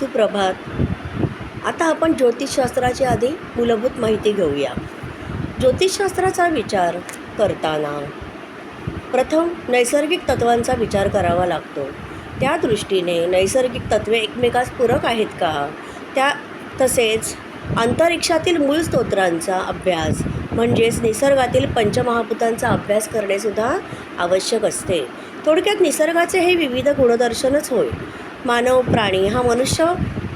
सुप्रभात. आता आपण ज्योतिषशास्त्राची आधी मूलभूत माहिती घेऊया. ज्योतिषशास्त्राचा विचार करताना प्रथम नैसर्गिक तत्वांचा विचार करावा लागतो. त्या दृष्टीने नैसर्गिक तत्वे एकमेकास पूरक आहेत का, तसेच अंतरिक्षातील मूळ स्तोत्रांचा अभ्यास म्हणजेच निसर्गातील पंचमहाभूतांचा अभ्यास करणेसुद्धा आवश्यक असते. थोडक्यात निसर्गाचे हे विविध गुणदर्शनच होय. मानव प्राणी हा मनुष्य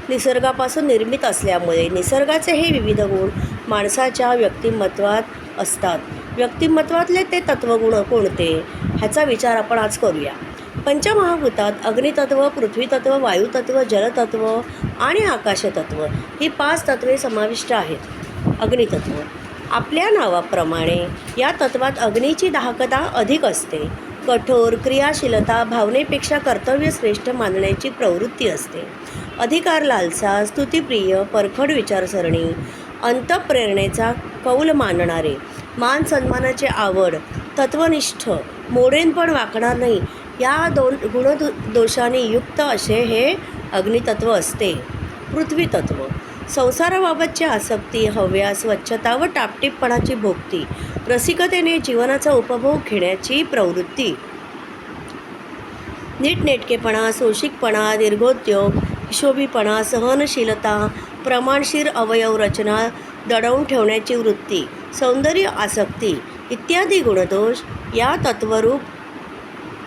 निसर्गापासून निर्मित असल्यामुळे निसर्गाचे हे विविध गुण माणसाच्या व्यक्तिमत्वात असतात. व्यक्तिमत्वातले ते तत्वगुण कोणते ह्याचा विचार आपण आज करूया. पंचमहाभूतात अग्नितत्व, पृथ्वीतत्व, वायुतत्व, जलतत्व आणि आकाशतत्व ही 5 तत्वे समाविष्ट आहेत. अग्नितत्व आपल्या नावाप्रमाणे या तत्वात अग्नीची दाहकता अधिक असते. कठोर, क्रियाशीलता, भावनेपेक्षा कर्तव्य श्रेष्ठ मानण्याची प्रवृत्ती असते. अधिकार लालसा, स्तुतिप्रिय, परखड विचारसरणी, अंतःप्रेरणेचा कौल मानणारे, मान सन्मानाची आवड, तत्वनिष्ठ, मोडेनपण वाकणार नाही या गुणदोषांनी युक्त असे हे अग्नितत्व असते. पृथ्वीतत्व संसाराबाबतची आसक्ती, हव्यास, स्वच्छता व टापटीपपणाची भोगती, रसिकतेने जीवनाचा उपभोग घेण्याची प्रवृत्ती, नीटनेटकेपणा, सोशिकपणा, दीर्घोद्योग, हिशोबीपणा, सहनशीलता, प्रमाणशीर अवयव रचना, दडवून ठेवण्याची वृत्ती, सौंदर्य आसक्ती इत्यादी गुणदोष या तत्वरूप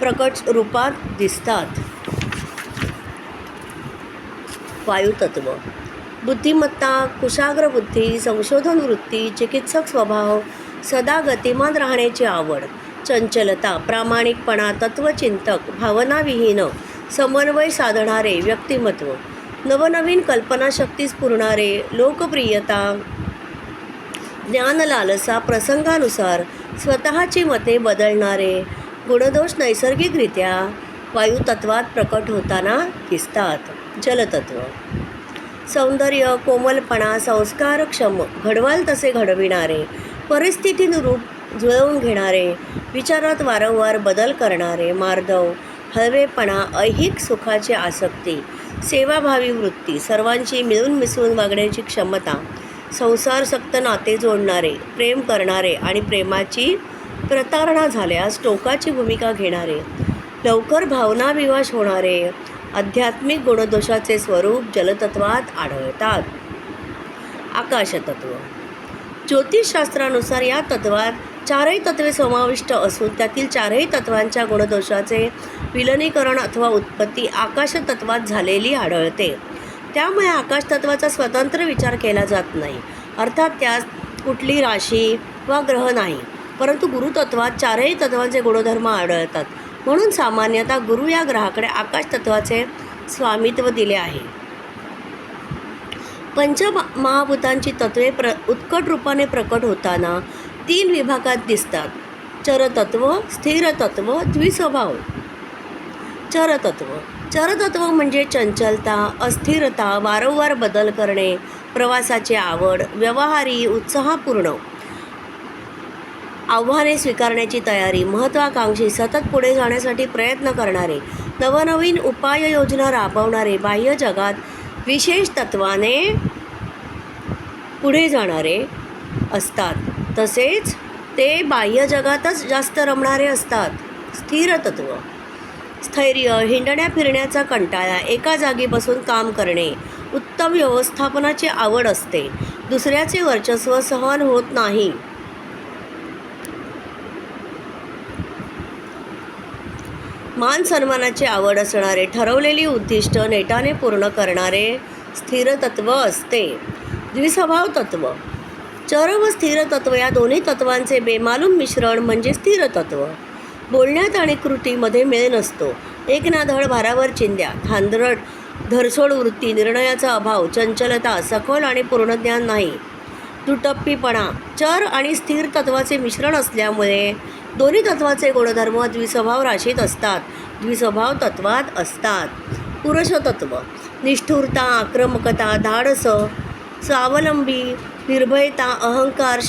प्रकट रूपात दिसतात. वायुतत्व बुद्धिमत्ता, कुशाग्र बुद्धी, संशोधन वृत्ती, चिकित्सक स्वभाव, सदा गतिमान राहण्याची आवड, चंचलता, प्रामाणिकपणा, तत्वचिंतक, भावनाविहीन, समन्वय साधणारे व्यक्तिमत्व, नवनवीन कल्पनाशक्ती स्फुरणारे, लोकप्रियता, ज्ञानलालसा, प्रसंगानुसार स्वतःची मते बदलणारे गुणदोष नैसर्गिकरित्या वायुतत्वात प्रकट होताना दिसतात. जलतत्व सौंदर्य, कोमलपणा, संस्कारक्षम, घडवाल तसे घडविणारे, परिस्थितीनुरूप जुळवून घेणारे, विचारात वारंवार बदल करणारे, मार्दव, हळवेपणा, ऐहिक सुखाची आसक्ती, सेवाभावी वृत्ती, सर्वांशी मिळून मिसळून वागण्याची क्षमता, संसारसक्त नाते जोडणारे, प्रेम करणारे आणि प्रेमाची प्रतारणा झाल्यास टोकाची भूमिका घेणारे, लवकर भावनाविवश होणारे आध्यात्मिक गुणदोषाचे स्वरूप जलतत्वात आढळतात. आकाशतत्व ज्योतिषशास्त्रानुसार या तत्वात 4ही तत्वे समाविष्ट असून त्यातील 4ही तत्वांच्या गुणदोषाचे विलनीकरण अथवा उत्पत्ती आकाशतत्वात झालेली आढळते. त्यामुळे आकाशतत्वाचा स्वतंत्र विचार केला जात नाही. अर्थात त्यात कुठली राशी वा ग्रह नाही. परंतु गुरुतत्वात 4ही तत्वांचे गुणधर्म आढळतात. म्हणून सामान्यतः गुरु या ग्रहाकडे आकाशतत्वाचे स्वामित्व दिले आहे. पंचमहाभूतांची तत्वे उत्कट रूपाने प्रकट होताना 3 विभागात दिसतात. चरतत्व, स्थिरतत्व, द्विस्वभाव. चरतत्व म्हणजे चंचलता, अस्थिरता, वारंवार बदल करणे, प्रवासाची आवड, व्यवहारी, उत्साहपूर्ण, आव्हाने स्वीकारण्याची तयारी, महत्त्वाकांक्षी, सतत पुढे जाण्यासाठी प्रयत्न करणारे, नवनवीन उपाययोजना राबवणारे, बाह्य जगात विशेष तत्वाने पुढे जाणारे असतात. तसेच ते बाह्य जगातच जास्त रमणारे असतात. स्थिरतत्व स्थैर्य, हिंडण्या फिरण्याचा कंटाळा, एका जागी बसून काम करणे, उत्तम व्यवस्थापनाची आवड असते, दुसऱ्याचे वर्चस्व सहन होत नाही. मान सन्मानाची आवड असणारे, ठरवलेली उद्दिष्ट नेटाने पूर्ण करणारे स्थिरतत्व असते. द्विस्वभाव तत्व चर व स्थिरतत्व या दोन्ही तत्वांचे बेमालूम मिश्रण म्हणजे स्थिरतत्व. बोलण्यात आणि कृतीमध्ये मेळ नसतो. एक ना धड भारावर चिंध्या, धांदरट, धरसोड वृत्ती, निर्णयाचा अभाव, चंचलता, सखोल आणि पूर्ण ज्ञान नाही, दुटप्पीपणा. चर आणि स्थिर तत्वाचे मिश्रण असल्यामुळे दोन्ही तत्वाचे गुणधर्म द्विस्वभाव राशीत असतात, द्विस्वभाव तत्वात असतात. पुरुषतत्व निष्ठुरता, आक्रमकता, धाडस, स्वावलंबी, निर्भयता, अहंकार,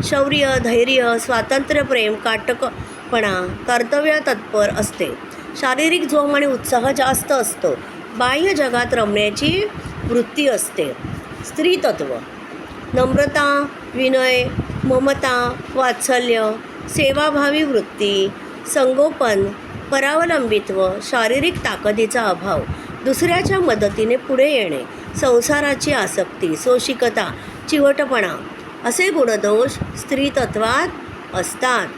शौर्य, धैर्य, स्वातंत्र्यप्रेम, काटकपणा, कर्तव्य तत्पर असते. शारीरिक जोम आणि उत्साह जास्त असतो. बाह्य जगात रमण्याची वृत्ती असते. स्त्रीतत्व: नम्रता, विनय, ममता, वात्सल्य, सेवाभावी वृत्ती, संगोपन, परावलंबित्व, शारीरिक ताकदीचा अभाव, दुसऱ्याच्या मदतीने पुढे येणे, संसाराची आसक्ती, सोशिकता, चिवटपणा असे गुणदोष स्त्रीतत्वात असतात.